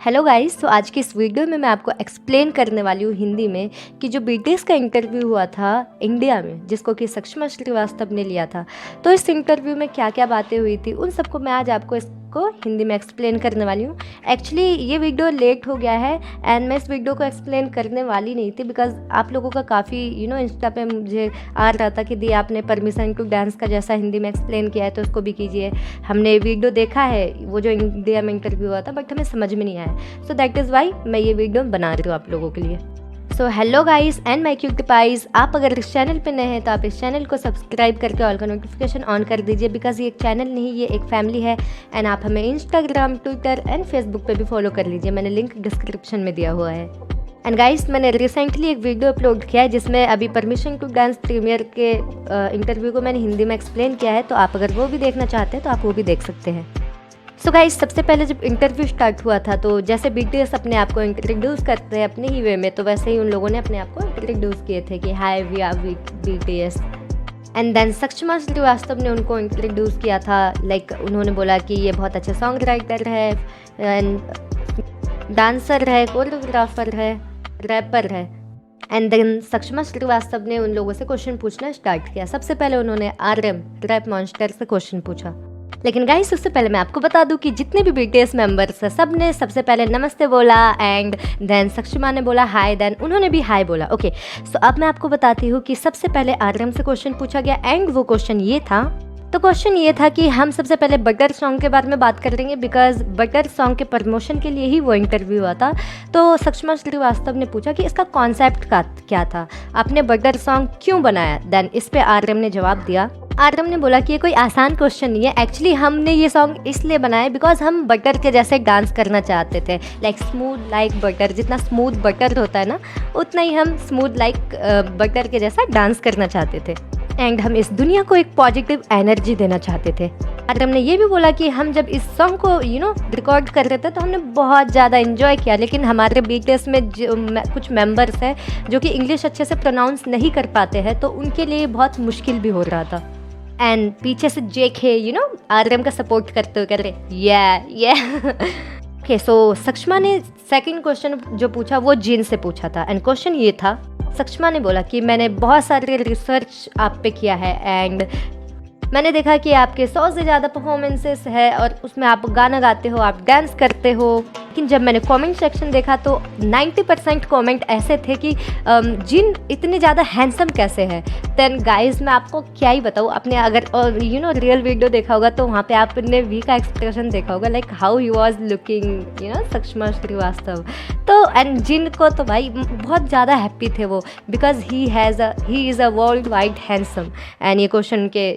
Hello guys, तो आज की इस वीडियो में मैं आपको एक्सप्लेन करने वाली हूँ हिंदी में कि जो बीटीएस का इंटरव्यू हुआ था इंडिया में, जिसको कि सक्षमा श्रीवास्तव ने लिया था, तो इस इंटरव्यू में क्या क्या बातें हुई थी उन सबको मैं आज आपको इसको हिंदी में एक्सप्लेन करने वाली हूँ। एक्चुअली ये वीडियो लेट हो गया है एंड मैं इस वीडियो को एक्सप्लेन करने वाली नहीं थी बिकॉज आप लोगों का काफ़ी इंस्टा पे मुझे आ रहा था कि दी आपने परमिशन टू डांस का जैसा हिंदी में एक्सप्लेन किया है तो उसको भी कीजिए। हमने वीडियो देखा है वो जो इंडिया में इंटरव्यू हुआ था बट हमें समझ में नहीं आया, सो दैट इज़ वाई मैं ये वीडियो बना रही हूँ आप लोगों के लिए। So hello guys and my cute pies, आप अगर इस चैनल पे नए हैं तो आप इस चैनल को सब्सक्राइब करके ऑल का नोटिफिकेशन ऑन कर दीजिए बिकॉज ये एक चैनल नहीं, ये एक फैमिली है। एंड आप हमें इंस्टाग्राम, ट्विटर एंड फेसबुक पे भी फॉलो कर लीजिए, मैंने लिंक डिस्क्रिप्शन में दिया हुआ है। एंड गाइस, मैंने रिसेंटली एक वीडियो अपलोड किया है जिसमें अभी परमिशन टू डांस प्रीमियर के इंटरव्यू को मैंने हिंदी में एक्सप्लेन किया है, तो आप अगर वो भी देखना चाहते हैं तो आप वो भी देख सकते हैं। सो गाइस, सबसे पहले जब इंटरव्यू स्टार्ट हुआ था तो जैसे बीटीएस अपने आप को इंट्रोड्यूस करते हैं अपने ही वे में, तो वैसे ही उन लोगों ने अपने आप को इंट्रोड्यूस किए थे कि hi we are BTS. And then Sakshama Shrivastava ने उनको इंट्रोड्यूस किया था, लाइक उन्होंने बोला कि ये बहुत अच्छे सॉन्ग राइटर है एंड डांसर है, कोरियोग्राफर है, रैपर है। एंड देन सक्षमा श्रीवास्तव ने उन लोगों से क्वेश्चन पूछना स्टार्ट किया। सबसे पहले उन्होंने RM रैप मॉन्स्टर से क्वेश्चन पूछा, लेकिन गाइस उससे पहले मैं आपको बता दूं कि जितने भी बीटीएस मेंबर्स हैं सब ने सबसे पहले नमस्ते बोला एंड देन सक्षमा ने बोला हाय, देन उन्होंने भी हाय बोला। ओके, सो अब मैं आपको बताती हूँ कि सबसे पहले RM से क्वेश्चन पूछा गया एंड वो क्वेश्चन ये था कि हम सबसे पहले बटर सॉन्ग के बारे में बात करेंगे बिकॉज बटर सॉन्ग के प्रमोशन के लिए ही वो इंटरव्यू हुआ था। तो सक्षमा श्रीवास्तव ने पूछा कि इसका कॉन्सेप्ट का क्या था, आपने बटर सॉन्ग क्यों बनाया। देन इस पे RM ने जवाब दिया। RM ने बोला कि ये कोई आसान क्वेश्चन नहीं है, एक्चुअली हमने ये सॉन्ग इसलिए बनाया बिकॉज हम बटर के जैसे डांस करना चाहते थे, लाइक स्मूथ लाइक बटर। जितना स्मूथ बटर होता है ना उतना ही हम स्मूथ लाइक बटर के जैसा डांस करना चाहते थे एंड हम इस दुनिया को एक पॉजिटिव एनर्जी देना चाहते थे। RM ने ये भी बोला कि हम जब इस सॉन्ग को रिकॉर्ड कर रहे थे तो हमने बहुत ज़्यादा इन्जॉय किया, लेकिन हमारे बीटीएस में कुछ मेंबर्स हैं जो कि इंग्लिश अच्छे से प्रोनाउंस नहीं कर पाते हैं, तो उनके लिए बहुत मुश्किल भी हो रहा था। एंड पीछे से जेके RM का सपोर्ट करते हुए कर रहे ये ओके। सो सक्षमा ने सेकंड क्वेश्चन जो पूछा वो जिन से पूछा था एंड क्वेश्चन ये था, सक्षमा ने बोला कि मैंने बहुत सारे रिसर्च आप पे किया है एंड मैंने देखा कि आपके 100 से ज़्यादा परफॉर्मेंसेस है और उसमें आप गाना गाते हो, आप डांस करते हो, लेकिन जब मैंने कमेंट सेक्शन देखा तो 90% कमेंट ऐसे थे कि जिन इतने ज़्यादा हैंडसम कैसे है। देन गाइस, मैं आपको क्या ही बताऊँ, आपने अगर रियल वीडियो देखा होगा तो वहाँ पे आपने वी का एक्सप्रेशन देखा होगा, like how he was looking Sakshama Shrivastava. तो एंड जिन को तो भाई बहुत ज़्यादा हैप्पी थे वो because he is a world wide handsome and ये क्वेश्चन के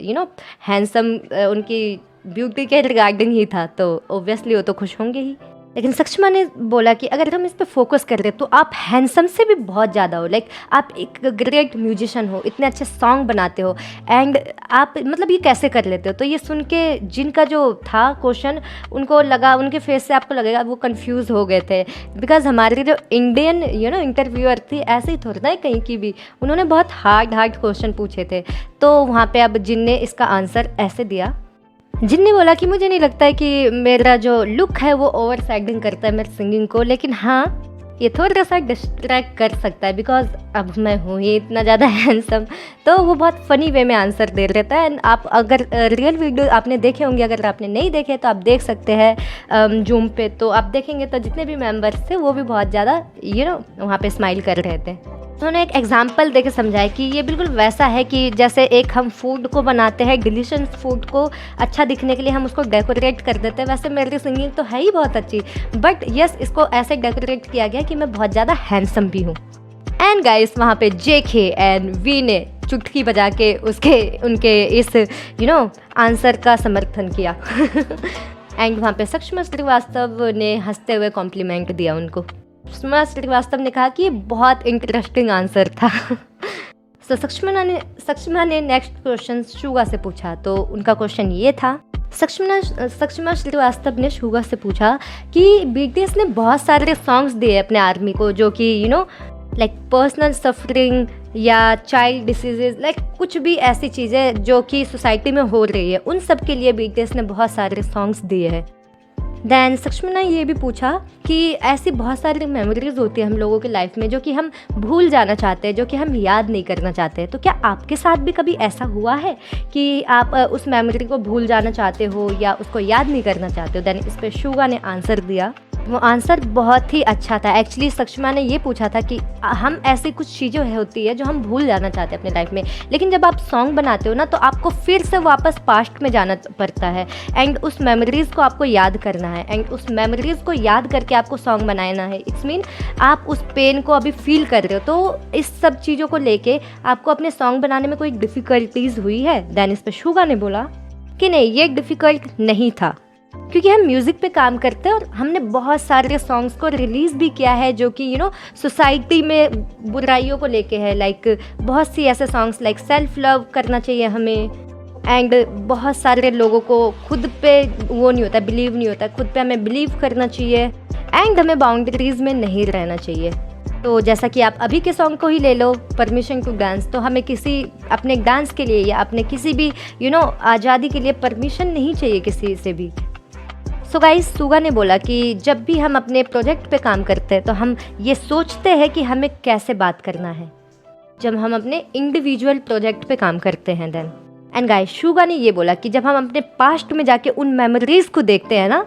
हैंडसम उनकी ब्यूटी के रिगार्डिंग ही था, तो ऑब्वियसली वो तो खुश होंगे ही। लेकिन सक्षमा ने बोला कि अगर हम इस पे फोकस कर रहे तो आप हैंडसम से भी बहुत ज़्यादा हो, लाइक आप एक ग्रेट म्यूजिशियन हो, इतने अच्छे सॉन्ग बनाते हो एंड आप मतलब ये कैसे कर लेते हो। तो ये सुन के जिनका जो था क्वेश्चन, उनको लगा, उनके फेस से आपको लगेगा वो कंफ्यूज हो गए थे बिकॉज हमारी जो इंडियन इंटरव्यूअर थी ऐसे ही थोड़ा ना कहीं की भी, उन्होंने बहुत हार्ड क्वेश्चन पूछे थे। तो वहाँ पर अब जिन ने इसका आंसर ऐसे दिया। जिन ने बोला कि मुझे नहीं लगता है कि मेरा जो लुक है वो ओवर साइडिंग करता है मेरी सिंगिंग को, लेकिन हाँ ये थोड़ा सा डिस्ट्रैक्ट कर सकता है बिकॉज अब मैं हूँ ही इतना ज़्यादा हैंडसम। तो वो बहुत फ़नी वे में आंसर दे रहता है एंड आप अगर रियल वीडियो आपने देखे होंगे, अगर आपने नहीं देखे तो आप देख सकते हैं जूम पे, तो आप देखेंगे तो जितने भी मेंबर्स थे वो भी बहुत ज़्यादा वहाँ पे स्माइल कर रहे थे। उन्होंने एक एग्जाम्पल देके समझाया कि ये बिल्कुल वैसा है कि जैसे एक हम फूड को बनाते हैं, डिलीशियस फूड को अच्छा दिखने के लिए हम उसको डेकोरेट कर देते हैं, वैसे मेरी सिंगिंग तो है ही बहुत अच्छी बट यस इसको ऐसे डेकोरेट किया गया कि मैं बहुत ज़्यादा हैंडसम भी हूँ। एंड गाइस, वहाँ पे JK एंड वी ने चुटकी बजा के उनके इस आंसर का समर्थन किया एंड वहाँ पे सक्षमा श्रीवास्तव ने हंसते हुए कॉम्प्लीमेंट दिया उनको। सक्षमा श्रीवास्तव ने कहा कि बहुत इंटरेस्टिंग आंसर था। तो सक्षमा ने नेक्स्ट क्वेश्चन शुगा से पूछा, तो उनका क्वेश्चन ये था, सक्षमा श्रीवास्तव ने शुगा से पूछा कि बीटीएस ने बहुत सारे सॉन्ग्स दिए अपने आर्मी को जो कि लाइक पर्सनल सफरिंग या चाइल्ड डिसीजेज, लाइक कुछ भी ऐसी चीज़ें जो कि सोसाइटी में हो रही है, उन सब के लिए बीटीएस ने बहुत सारे सॉन्ग्स दिए हैं। देन सक्षमा ने ये भी पूछा कि ऐसी बहुत सारी मेमोरीज होती है हम लोगों की लाइफ में जो कि हम भूल जाना चाहते हैं, जो कि हम याद नहीं करना चाहते हैं। तो क्या आपके साथ भी कभी ऐसा हुआ है कि आप उस मेमोरी को भूल जाना चाहते हो या उसको याद नहीं करना चाहते हो? देन इस पर शुगा ने आंसर दिया। वो आंसर बहुत ही अच्छा था। एक्चुअली सक्षमा ने ये पूछा था कि हम ऐसी कुछ चीज़ें होती है जो हम भूल जाना चाहते हैं अपने लाइफ में, लेकिन जब आप सॉन्ग बनाते हो ना तो आपको फिर से वापस पास्ट में जाना पड़ता है एंड उस मेमोरीज़ को आपको याद करना है एंड उस मेमोरीज़ को याद करके आपको सॉन्ग बनाना है। इट्स मीन आप उस पेन को अभी फील कर रहे हो। तो इस सब चीज़ों को लेके आपको अपने सॉन्ग बनाने में कोई डिफ़िकल्टीज़ हुई है? देन इस पर शुगा ने बोला कि नहीं, ये डिफ़िकल्ट नहीं था क्योंकि हम म्यूज़िक पे काम करते हैं और हमने बहुत सारे सॉन्ग्स को रिलीज़ भी किया है जो कि सोसाइटी में बुराइयों को लेके है। लाइक बहुत सी ऐसे सॉन्ग्स लाइक सेल्फ लव करना चाहिए हमें एंड बहुत सारे लोगों को खुद पे वो नहीं होता, बिलीव नहीं होता, खुद पे हमें बिलीव करना चाहिए एंड हमें बाउंड्रीज़ में नहीं रहना चाहिए। तो जैसा कि आप अभी के सॉन्ग को ही ले लो, परमिशन टू डांस, तो हमें किसी अपने डांस के लिए या अपने किसी भी आज़ादी के लिए परमिशन नहीं चाहिए किसी से भी। सो गाइस, शुगा ने बोला कि जब भी हम अपने प्रोजेक्ट पे काम करते हैं तो हम ये सोचते हैं कि हमें कैसे बात करना है जब हम अपने इंडिविजुअल प्रोजेक्ट पे काम करते हैं। देन एंड गाइस, शुगा ने ये बोला कि जब हम अपने पास्ट में जाके उन मेमोरीज़ को देखते हैं ना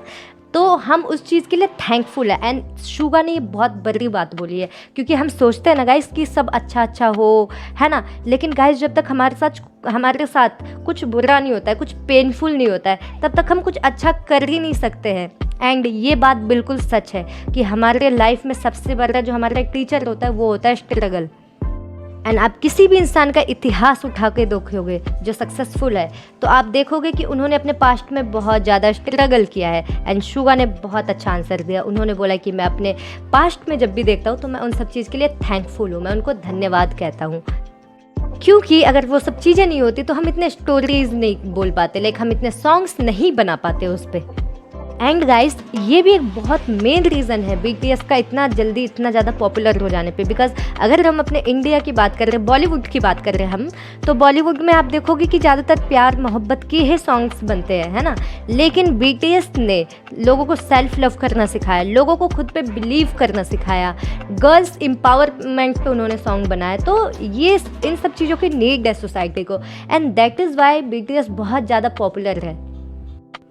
तो हम उस चीज़ के लिए थैंकफुल है। एंड शुगा ने ये बहुत बड़ी बात बोली है क्योंकि हम सोचते हैं ना गाइस कि सब अच्छा अच्छा हो, है ना, लेकिन गाइस जब तक हमारे साथ कुछ बुरा नहीं होता है, कुछ पेनफुल नहीं होता है, तब तक हम कुछ अच्छा कर ही नहीं सकते हैं। एंड ये बात बिल्कुल सच है कि हमारे लाइफ में सबसे बड़ा जो हमारा एक टीचर होता है वो होता है स्ट्रगल। एंड आप किसी भी इंसान का इतिहास उठा के देखोगे जो सक्सेसफुल है तो आप देखोगे कि उन्होंने अपने पास्ट में बहुत ज़्यादा स्ट्रगल किया है। एंड शुगा ने बहुत अच्छा आंसर दिया। उन्होंने बोला कि मैं अपने पास्ट में जब भी देखता हूँ तो मैं उन सब चीज़ के लिए थैंकफुल हूँ, मैं उनको धन्यवाद कहता हूँ, क्योंकि अगर वो सब चीज़ें नहीं होती तो हम इतने स्टोरीज नहीं बोल पाते, लाइक हम इतने सॉन्ग्स नहीं बना पाते उस पर। एंड गाइस, ये भी एक बहुत मेन रीज़न है BTS का इतना जल्दी इतना ज़्यादा पॉपुलर हो जाने पे। बिकॉज अगर हम अपने इंडिया की बात कर रहे हैं, बॉलीवुड की बात कर रहे हैं हम, तो बॉलीवुड में आप देखोगे कि ज़्यादातर प्यार मोहब्बत के ही सॉन्ग्स बनते हैं, है ना, लेकिन BTS ने लोगों को सेल्फ लव करना सिखाया, लोगों को खुद पे बिलीव करना सिखाया, गर्ल्स एम्पावरमेंट पे उन्होंने सॉन्ग बनाए। तो ये इन सब चीज़ों की नीड है सोसाइटी को and that is why BTS बहुत ज़्यादा पॉपुलर है।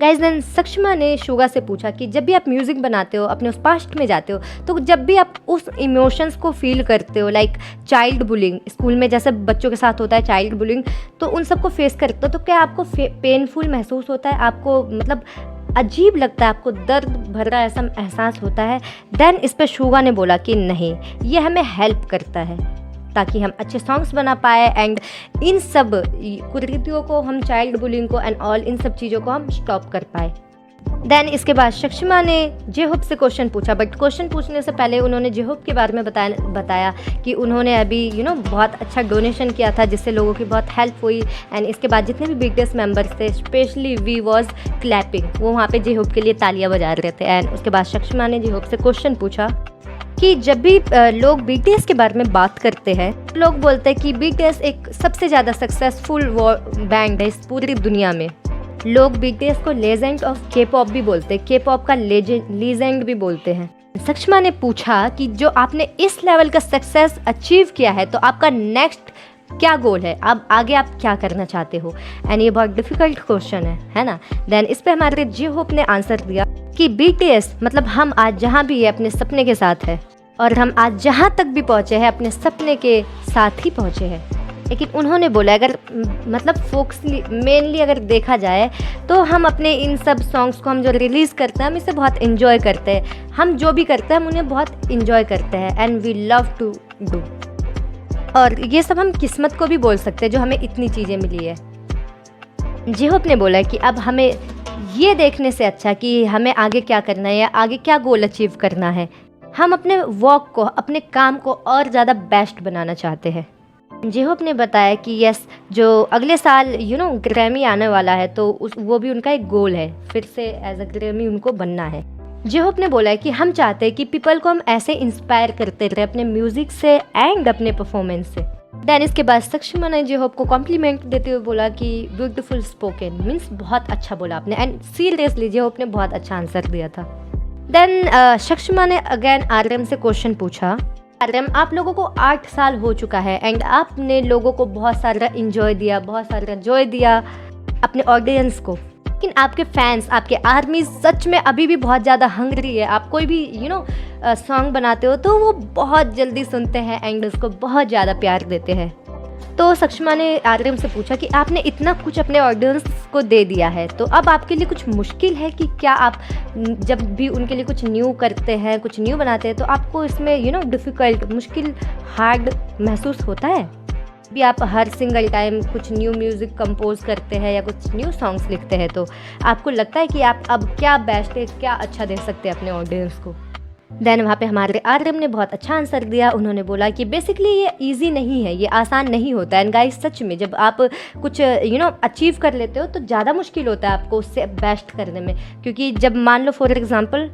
गाइस, देन सक्षमा ने शुगा से पूछा कि जब भी आप म्यूज़िक बनाते हो, अपने उस पास्ट में जाते हो, तो जब भी आप उस इमोशंस को फील करते हो, लाइक चाइल्ड बुलिंग, स्कूल में जैसे बच्चों के साथ होता है चाइल्ड बुलिंग, तो उन सबको फेस करते हो तो क्या आपको पेनफुल महसूस होता है? आपको मतलब अजीब लगता है? आपको दर्द भरा ऐसा एहसास होता है? देन इस पर शुगा ने बोला कि नहीं, ये हमें हेल्प करता है ताकि हम अच्छे सॉन्ग्स बना पाए एंड इन सब कुरीतियों को, हम चाइल्ड बुलिंग को एंड ऑल इन सब चीज़ों को हम स्टॉप कर पाए। देन इसके बाद सक्षमा ने जेहोप से क्वेश्चन पूछा, बट क्वेश्चन पूछने से पहले उन्होंने जेहोप के बारे में बताया कि उन्होंने अभी बहुत अच्छा डोनेशन किया था जिससे लोगों की बहुत हेल्प हुई। एंड इसके बाद जितने भी BTS मेंबर्स थे, स्पेशली वी वॉज क्लैपिंग, वो वहाँ पे जेहोप के लिए तालियां बजा रहे थे। एंड उसके बाद सक्षमा ने जेहोप से क्वेश्चन पूछा कि जब भी लोग BTS के बारे में बात करते हैं, लोग बोलते हैं कि BTS एक सबसे ज़्यादा सक्सेसफुल बैंड है इस पूरी दुनिया में। लोग BTS को लेजेंड ऑफ K-pop भी बोलते हैं, K-pop का लीजेंड भी बोलते हैं। सक्षमा ने पूछा कि जो आपने इस लेवल का सक्सेस अचीव किया है तो आपका नेक्स्ट क्या गोल है, अब आगे आप क्या करना चाहते हो? एंड ये बहुत डिफिकल्ट क्वेश्चन है ना। देन इस पे हमारे जेहोप ने आंसर दिया कि BTS मतलब हम आज जहाँ भी है अपने सपने के साथ है और हम आज जहाँ तक भी पहुँचे हैं अपने सपने के साथ ही पहुँचे हैं। लेकिन उन्होंने बोला अगर मतलब मेनली अगर देखा जाए तो हम अपने इन सब सॉन्ग्स को हम जो रिलीज़ करते हैं हम इसे बहुत इन्जॉय करते हैं, हम जो भी करते हैं हम उन्हें बहुत इन्जॉय करते हैं and we love to do. और ये सब हम किस्मत को भी बोल सकते हैं जो हमें इतनी चीज़ें मिली है। जेहोप ने बोला कि अब हमें ये देखने से अच्छा कि हमें आगे क्या करना है या आगे क्या गोल अचीव करना है, हम अपने वर्क को, अपने काम को और ज़्यादा बेस्ट बनाना चाहते हैं। जेहोप ने बताया कि यस, जो अगले साल ग्रैमी आने वाला है तो वो भी उनका एक गोल है, फिर से एज अ ग्रैमी उनको बनना है। जेहोप ने बोला है कि हम चाहते हैं कि पीपल को हम ऐसे इंस्पायर करते रहे अपने म्यूज़िक से एंड अपने परफॉर्मेंस से। देन इसके बाद सक्षमा ने जे होप को कॉम्प्लीमेंट देते हुए बोला कि ब्यूटीफुल स्पोकन, मीन्स बहुत अच्छा बोला आपने, एंड सीरियसली जे होप ने बहुत अच्छा आंसर दिया था। देन सक्षमा ने अगेन आर्यम से क्वेश्चन पूछा, आर्यम आप लोगों को 8 साल हो चुका है एंड आपने लोगों को बहुत सारा इंजॉय दिया, बहुत सारा जॉय दिया अपने ऑडियंस को, लेकिन आपके फैंस, आपके आर्मी सच में अभी भी बहुत ज़्यादा हंग्री है। आप कोई भी सॉन्ग बनाते हो तो वो बहुत जल्दी सुनते हैं एंड उसको बहुत ज़्यादा प्यार देते हैं। तो सक्षमा ने आर्यम से पूछा कि आपने इतना कुछ अपने ऑडियंस को दे दिया है, तो अब आपके लिए कुछ मुश्किल है कि क्या आप जब भी उनके लिए कुछ न्यू करते हैं, कुछ न्यू बनाते हैं, तो आपको इसमें डिफ़िकल्ट, मुश्किल, हार्ड महसूस होता है? भी आप हर सिंगल टाइम कुछ न्यू म्यूज़िक कंपोज करते हैं या कुछ न्यू सॉन्ग्स लिखते हैं, तो आपको लगता है कि आप अब क्या बेस्ट है, क्या अच्छा दे सकते हैं अपने ऑडियंस को? देन वहाँ पे हमारे आर्यम ने बहुत अच्छा आंसर दिया। उन्होंने बोला कि बेसिकली ये इजी नहीं है, ये आसान नहीं होता है। एंड गाइस सच में जब आप कुछ अचीव कर लेते हो तो ज़्यादा मुश्किल होता है आपको उससे बेस्ट करने में, क्योंकि जब मान लो फॉर एग्जांपल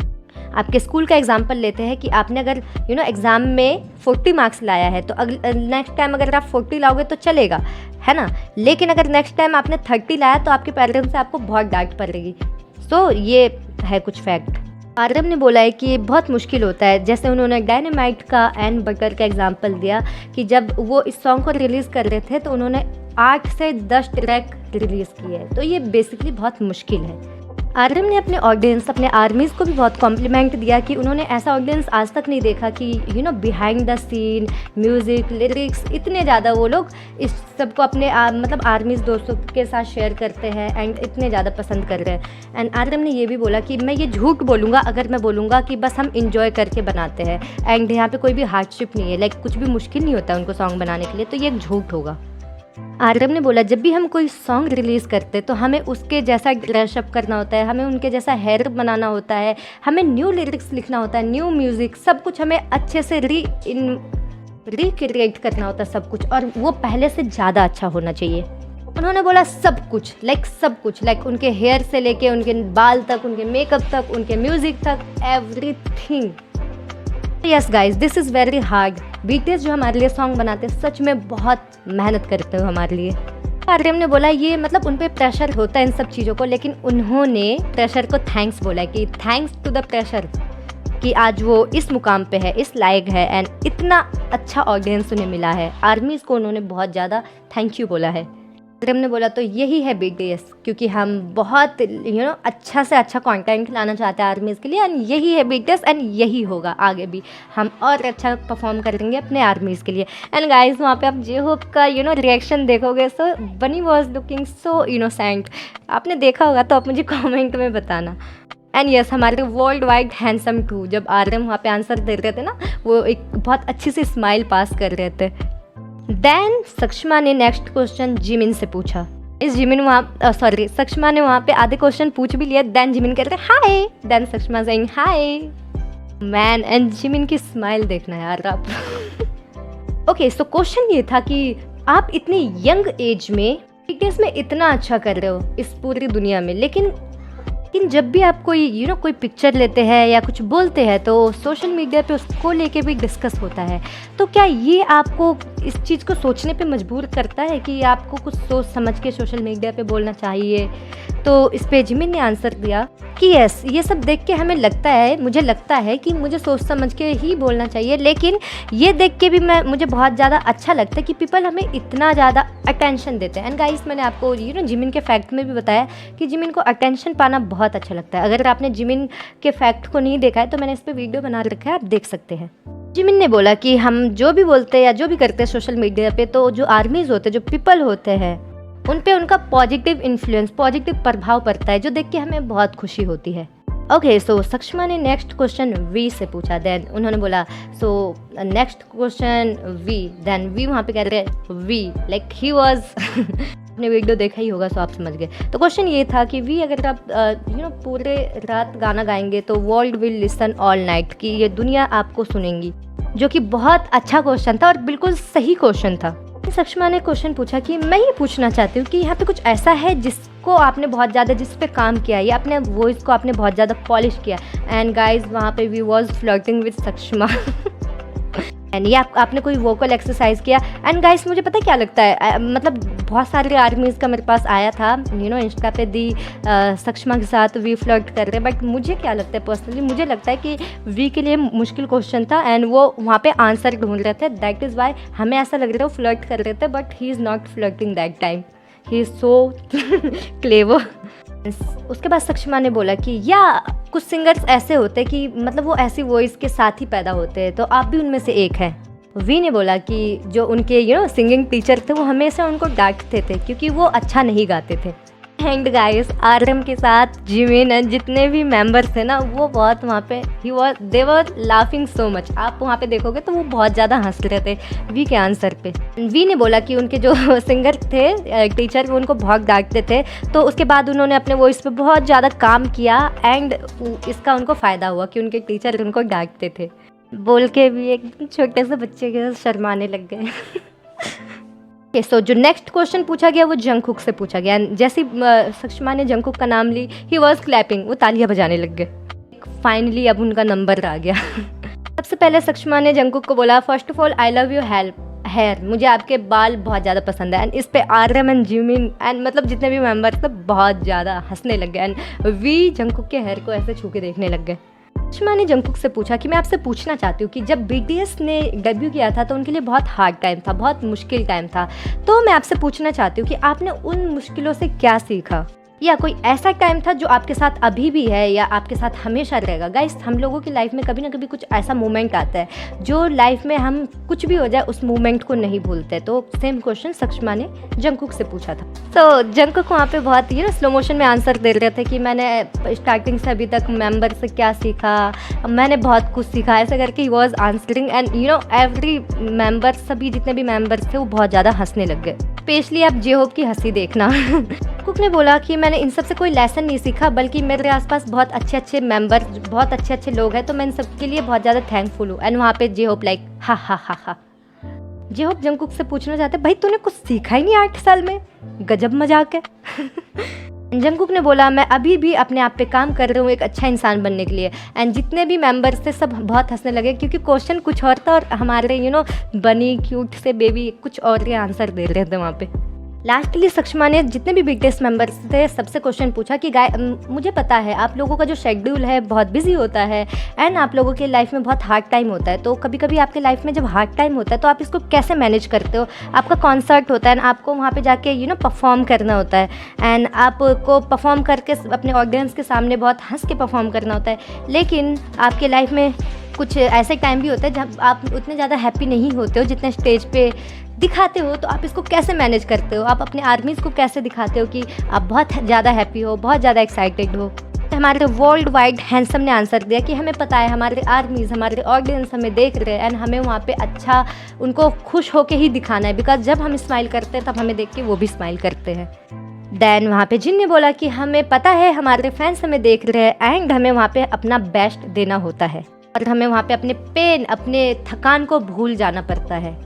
आपके स्कूल का एग्जांपल लेते हैं कि आपने अगर एग्ज़ाम में 40 मार्क्स लाया है, तो नेक्स्ट टाइम अगर आप 40 लाओगे तो चलेगा, है ना, लेकिन अगर नेक्स्ट टाइम आपने 30 लाया तो आपके पेरेंट्स से आपको बहुत डांट पड़ेगी। सो ये है कुछ फैक्ट। आर्यम ने बोला है कि ये बहुत मुश्किल होता है, जैसे उन्होंने डायनामाइट का एंड बटर का एग्जांपल दिया कि जब वो इस सॉन्ग को रिलीज़ कर रहे थे तो उन्होंने 8 से 10 ट्रैक रिलीज़ किए हैं, तो ये बेसिकली बहुत मुश्किल है। आर्यम ने अपने ऑडियंस, अपने आर्मीज़ को भी बहुत कॉम्प्लीमेंट दिया कि उन्होंने ऐसा ऑडियंस आज तक नहीं देखा कि behind the scene, music, lyrics, इतने ज़्यादा वो लोग इस सब को अपने मतलब आर्मीज़ दोस्तों के साथ शेयर करते हैं एंड इतने ज़्यादा पसंद कर रहे हैं। एंड आर्यम ने ये भी बोला कि मैं ये झूठ बोलूँगा अगर मैं बोलूँगा कि बस हम इंजॉय करके बनाते हैं एंड यहाँ पे कोई भी हार्डशिप नहीं है, लाइक कुछ भी मुश्किल नहीं होता उनको सॉन्ग बनाने के लिए, तो ये एक झूठ होगा। आर्यम ने बोला जब भी हम कोई सॉन्ग रिलीज़ करते तो हमें उसके जैसा ड्रेसअप करना होता है, हमें उनके जैसा हेयर बनाना होता है, हमें न्यू लिरिक्स लिखना होता है, न्यू म्यूज़िक, सब कुछ हमें अच्छे से रिक्रिएट करना होता है सब कुछ, और वो पहले से ज़्यादा अच्छा होना चाहिए। उन्होंने बोला सब कुछ, लाइक उनके हेयर से लेके उनके बाल तक, उनके मेकअप तक, उनके म्यूज़िक तक, everything. Yes guys, this is very hard. BTS जो हमारे लिए सॉन्ग बनाते हैं सच में बहुत मेहनत करते हो हमारे लिए। आर्यम ने बोला ये मतलब उन पे प्रेशर होता है इन सब चीज़ों को, लेकिन उन्होंने प्रेशर को थैंक्स बोला कि थैंक्स टू द प्रेशर कि आज वो इस मुकाम पे है, इस लायक है एंड इतना अच्छा ऑडियंस उन्हें मिला है। आर्मीज़ को उन्होंने बहुत ज़्यादा थैंक यू बोला है। आर्यम ने बोला तो यही है बीटीएस, क्योंकि हम बहुत अच्छा से अच्छा कंटेंट लाना चाहते हैं आर्मीज़ के लिए, एंड यही है बीटीएस एंड यही होगा आगे भी, हम और अच्छा परफॉर्म करेंगे अपने आर्मीज़ के लिए। एंड गाइस वहाँ पे आप जे होप का रिएक्शन देखोगे, सो बनी वॉज लुकिंग सो इनोसेंट। आपने देखा होगा तो आप मुझे कॉमेंट में बताना। एंड यस, हमारे वर्ल्ड वाइड हैंडसम टू, जब आर्यम वहाँ पे आंसर दे रहे थे ना, वो एक बहुत अच्छी सी स्माइल पास कर रहे थे। देन सक्षमा ने नेक्स्ट क्वेश्चन जिमिन से पूछा। सक्षमा ने वहाँ पे आधे क्वेश्चन पूछ भी लिया। देन जिमिन कह रहे hi, then Sakshama saying hi man, and Jimin की स्माइल देखना यार आप। ओके, सो क्वेश्चन ये था कि आप इतनी यंग एज में बीटीएस में इतना अच्छा कर रहे हो इस पूरी दुनिया में, लेकिन जब भी आप कोई कोई पिक्चर लेते हैं या कुछ बोलते हैं तो सोशल मीडिया पे उसको लेके भी डिस्कस होता है, तो क्या ये आपको इस चीज़ को सोचने पे मजबूर करता है कि आपको कुछ सोच समझ के सोशल मीडिया पे बोलना चाहिए? तो इस पे जिमिन ने आंसर दिया कि यस, ये सब देख के हमें लगता है, मुझे लगता है कि मुझे सोच समझ के ही बोलना चाहिए, लेकिन ये देख के भी मुझे बहुत ज़्यादा अच्छा लगता है कि पीपल हमें इतना ज़्यादा अटेंशन देते हैं। एंड गाइस, मैंने आपको जिमिन के फैक्ट में भी बताया कि जिमिन को अटेंशन पाना बहुत अच्छा लगता है। अगर आपने जिमिन के फैक्ट को नहीं देखा है तो मैंने इस पर वीडियो बना रखा है, आप देख सकते हैं। जिमिन ने बोला कि हम जो भी बोलते हैं या जो भी करते हैं सोशल मीडिया पे, तो जो आर्मीज़ होते हैं, जो पीपल होते हैं, उन पे उनका पॉजिटिव इन्फ्लुएंस, पॉजिटिव प्रभाव पड़ता है, जो देख के हमें बहुत खुशी होती है। ओके, सो सक्षमा ने नेक्स्ट क्वेश्चन वी से पूछा। देन उन्होंने बोला so next question we, then we वहाँ पे कह रहे वी लाइक ही वॉज आपने वीडियो देखा ही होगा सो आप समझ गए। तो क्वेश्चन ये था कि वी अगर आप पूरे रात गाना गाएंगे तो world will listen all night, कि ये दुनिया आपको सुनेंगी, जो कि बहुत अच्छा क्वेश्चन था और बिल्कुल सही क्वेश्चन था। सक्षमा ने क्वेश्चन पूछा कि मैं ये पूछना चाहती हूँ कि यहाँ पे कुछ ऐसा है जिसको आपने बहुत ज़्यादा, जिस पे काम किया या अपने वॉइस को आपने बहुत ज़्यादा पॉलिश किया। एंड गाइज वहाँ पे we was flirting with Sakshama. And ये आपने कोई वोकल एक्सरसाइज किया। एंड गाइस मुझे पता है क्या लगता है, मतलब बहुत सारे आर्मीज़ का मेरे पास आया था इंस्टा पे दी सक्षमा के साथ वी फ्लर्ट कर रहे, बट मुझे क्या लगता है पर्सनली, मुझे लगता है कि वी के लिए मुश्किल क्वेश्चन था एंड वो वहाँ पे आंसर ढूंढ रहे थे। दैट इज़ वाई हमें ऐसा लग रहा है वो फ्लर्ट कर रहे थे, but he is not flirting that time, he is so clever. उसके बाद सक्षमा ने बोला कि या कुछ सिंगर्स ऐसे होते हैं कि मतलब वो ऐसी वॉइस के साथ ही पैदा होते हैं, तो आप भी उनमें से एक हैं। वी ने बोला कि जो उनके सिंगिंग टीचर थे वो हमेशा उनको डांटते थे क्योंकि वो अच्छा नहीं गाते थे। एंड गाइस आरएम के साथ जिमिन एंड जितने भी मेंबर्स थे ना, वो बहुत वहाँ पे दे वर लाफिंग सो मच। आप वहाँ पे देखोगे तो वो बहुत ज़्यादा हंस रहे थे वी के आंसर पे। वी ने बोला कि उनके जो सिंगर थे टीचर, वो उनको बहुत डांटते थे, तो उसके बाद उन्होंने अपने वॉइस पे बहुत ज़्यादा काम किया एंड इसका उनको फ़ायदा हुआ कि उनके टीचर उनको डांटते थे। बोल के भी एक छोटे से बच्चे के शर्माने लग गए। सो जो नेक्स्ट क्वेश्चन पूछा गया वो जंगकुक से पूछा गया। जैसे सक्षमा ने जंगकुक का नाम ली, ही वॉज क्लैपिंग, वो तालियां बजाने लग गए। फाइनली अब उनका नंबर आ गया। सबसे पहले सक्षमा ने जंगकुक को बोला, first of all I love you hair, मुझे आपके बाल बहुत ज़्यादा पसंद है। एंड इस पे आरएम एंड जिमिन एंड मतलब जितने भी मेंबर थे बहुत ज़्यादा हंसने लग गए एंड वी जंगकुक के हेयर को ऐसे छू के देखने लग गए। सक्षमा ने जंगकुक से पूछा कि मैं आपसे पूछना चाहती हूँ कि जब बीटीएस ने डेब्यू किया था तो उनके लिए बहुत हार्ड टाइम था, बहुत मुश्किल टाइम था, तो मैं आपसे पूछना चाहती हूँ कि आपने उन मुश्किलों से क्या सीखा, या कोई ऐसा टाइम था जो आपके साथ अभी भी है या आपके साथ हमेशा रहेगा। गाइस हम लोगों की लाइफ में कभी ना कभी कुछ ऐसा मोमेंट आता है जो लाइफ में हम कुछ भी हो जाए उस मोमेंट को नहीं भूलते। तो सेम क्वेश्चन सक्षमा ने जंगकुक से पूछा था। तो जंगकुक वहाँ पे बहुत स्लो मोशन में आंसर दे रहे थे कि मैंने स्टार्टिंग से अभी तक मेंबर से क्या सीखा, मैंने बहुत कुछ सीखा, ऐसा करके he was answering and every member, सभी जितने भी मेंबर्स थे वो बहुत ज़्यादा हंसने लग गए। स्पेशली आप जे होप की हंसी देखना। कुक ने बोला कि मैंने इन सब से कोई लेसन नहीं सीखा, बल्कि मेरे आसपास बहुत अच्छे अच्छे मेंबर, बहुत अच्छे अच्छे लोग हैं, तो मैं इन सब के लिए बहुत ज़्यादा थैंकफुल हूँ। एंड वहाँ पे जे होप लाइक हा हा हा हा। जे होप जंगकुक से पूछना चाहते, भाई तूने कुछ सीखा ही नहीं 8 साल में, गजब मजाक है। जंगकुक ने बोला, मैं अभी भी अपने आप पे काम कर रहा हूँ एक अच्छा इंसान बनने के लिए। एंड जितने भी मेंबर्स थे सब बहुत हंसने लगे क्योंकि क्वेश्चन कुछ और था और हमारे बनी क्यूट से बेबी कुछ और के आंसर दे रहे थे वहाँ पे। लास्टली सक्षमा ने जितने भी बीटीएस मेंबर्स थे सबसे क्वेश्चन पूछा कि मुझे पता है आप लोगों का जो शेड्यूल है बहुत बिजी होता है एंड आप लोगों के लाइफ में बहुत हार्ड टाइम होता है, तो कभी कभी आपके लाइफ में जब हार्ड टाइम होता है तो आप इसको कैसे मैनेज करते हो। आपका कॉन्सर्ट होता है एंड आपको वहाँ पे जाके परफॉर्म करना होता है एंड आपको परफॉर्म करके अपने ऑडियंस के सामने बहुत हंस के परफॉर्म करना होता है, लेकिन आपके लाइफ में कुछ ऐसे टाइम भी होता है जब आप उतने ज़्यादा हैप्पी नहीं होते हो जितने स्टेज पे दिखाते हो, तो आप इसको कैसे मैनेज करते हो, आप अपने आर्मीज़ को कैसे दिखाते हो कि आप बहुत ज़्यादा हैप्पी हो, बहुत ज़्यादा एक्साइटेड हो। हमारे वर्ल्ड वाइड हैंडसम ने आंसर दिया कि हमें पता है हमारे आर्मीज़, हमारे ऑडियंस हमें देख रहे हैं एंड हमें वहाँ पे अच्छा उनको खुश होके ही दिखाना है, बिकॉज जब हम स्माइल करते हैं तब हमें देख के वो भी स्माइल करते हैं। देन वहाँ पे जिन ने बोला कि हमें पता है हमारे फैंस हमें देख रहे हैं एंड हमें वहाँ पे अपना बेस्ट देना होता है और हमें वहाँ पे अपने पेन, अपने थकान को भूल जाना पड़ता है।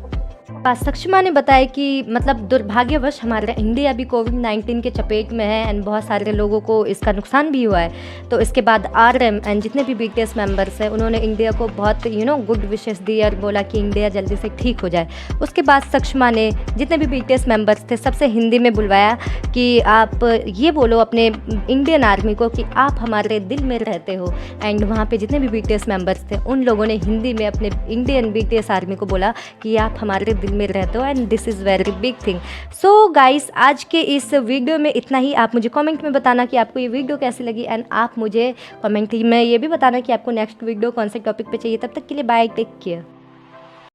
सक्षमा ने बताया कि मतलब दुर्भाग्यवश हमारा इंडिया भी कोविड-19 के चपेट में है एंड बहुत सारे लोगों को इसका नुकसान भी हुआ है। तो इसके बाद आरएम एंड जितने भी बीटीएस मेंबर्स हैं उन्होंने इंडिया को बहुत गुड विशेस दी और बोला कि इंडिया जल्दी से ठीक हो जाए। उसके बाद सक्षमा ने जितने भी बीटीएस मेंबर्स थे सबसे हिंदी में बुलवाया कि आप ये बोलो अपने इंडियन आर्मी को कि आप हमारे दिल में रहते हो। एंड वहाँ पर जितने भी बीटीएस मेंबर्स थे उन लोगों ने हिंदी में अपने इंडियन बीटीएस आर्मी को बोला कि आप हमारे दिल में रहते हो and this is very big thing. So guys आज के इस वीडियो में इतना ही। आप मुझे कमेंट में बताना कि आपको ये वीडियो कैसी लगी एंड आप मुझे कमेंट में ये भी बताना कि आपको नेक्स्ट वीडियो कौन से टॉपिक पे चाहिए। तब तक के लिए बाय, टेक केयर।